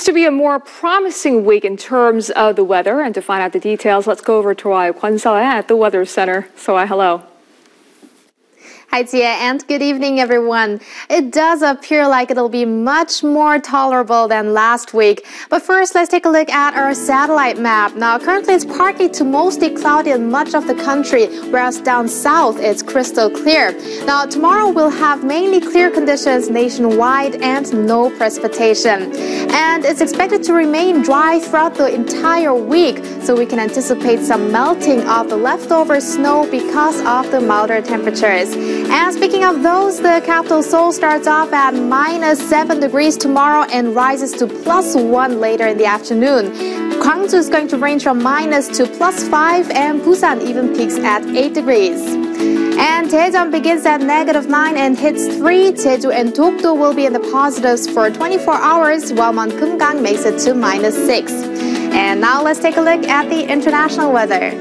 Looks to be a more promising week in terms of the weather. And to find out the details, let's go over to our Kwon Seo at the Weather Center. So, hello. Hi, Tia, and good evening, everyone. It does appear like it'll be much more tolerable than last week. But first, let's take a look at our satellite map. Now, currently it's partly to mostly cloudy in much of the country, whereas down south it's crystal clear. Now, tomorrow we'll have mainly clear conditions nationwide and no precipitation. And it's expected to remain dry throughout the entire week, so we can anticipate some melting of the leftover snow because of the milder temperatures. And speaking of those, the capital Seoul starts off at -7 degrees tomorrow and rises to +1 later in the afternoon. Gwangju is going to range from -2 to +5, and Busan even peaks at 8 degrees. And Daejeon begins at -9 and hits 3. Jeju and Dokdo will be in the positives for 24 hours, while Myeonggang makes it to -6. And now let's take a look at the international weather.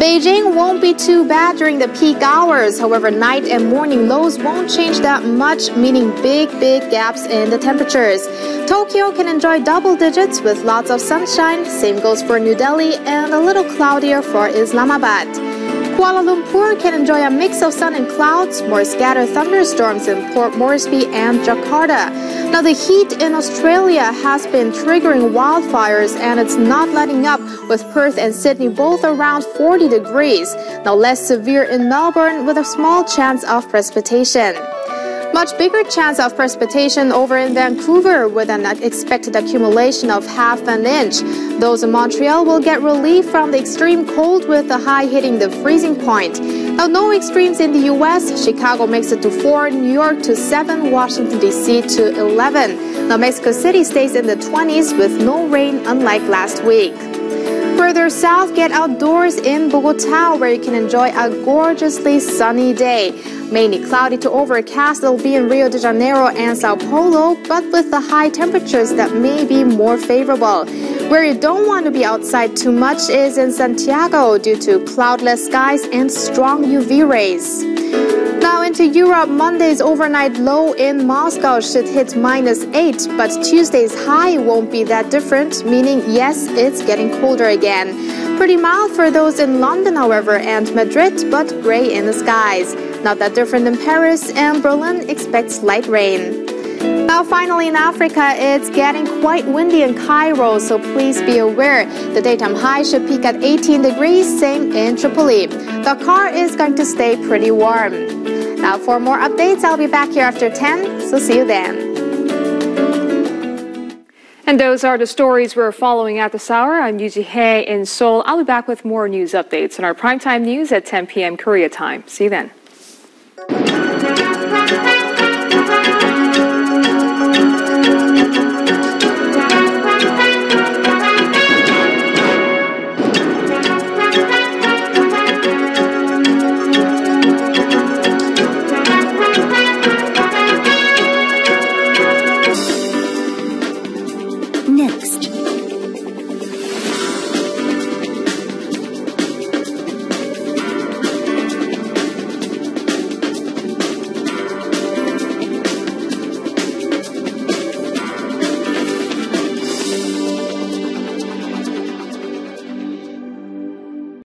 Beijing won't be too bad during the peak hours. However, night and morning lows won't change that much, meaning big gaps in the temperatures. Tokyo can enjoy double digits with lots of sunshine. Same goes for New Delhi, and a little cloudier for Islamabad. Kuala Lumpur can enjoy a mix of sun and clouds, more scattered thunderstorms in Port Moresby and Jakarta. Now, the heat in Australia has been triggering wildfires, and it's not letting up, with Perth and Sydney both around 40 degrees. Now, less severe in Melbourne with a small chance of precipitation. Much bigger chance of precipitation over in Vancouver with an expected accumulation of ½ an inch. Those in Montreal will get relief from the extreme cold with the high hitting the freezing point. Now, no extremes in the U.S. Chicago makes it to 4, New York to 7, Washington, D.C. to 11. Now, Mexico City stays in the 20s with no rain unlike last week. Further south, get outdoors in Bogota, where you can enjoy a gorgeously sunny day. Mainly cloudy to overcast, it'll be in Rio de Janeiro and Sao Paulo, but with the high temperatures that may be more favorable. Where you don't want to be outside too much is in Santiago due to cloudless skies and strong UV rays. Now into Europe, Monday's overnight low in Moscow should hit -8, but Tuesday's high won't be that different, meaning yes, it's getting colder again. Pretty mild for those in London, however, and Madrid, but gray in the skies. Not that different in Paris, and Berlin expects light rain. Now finally in Africa, it's getting quite windy in Cairo, so please be aware. The daytime high should peak at 18 degrees, same in Tripoli. Dakar is going to stay pretty warm. Now for more updates, I'll be back here after 10, so see you then. And those are the stories we're following at this hour. I'm Yoo Ji-hye in Seoul. I'll be back with more news updates on our primetime news at 10 p.m. Korea time. See you then.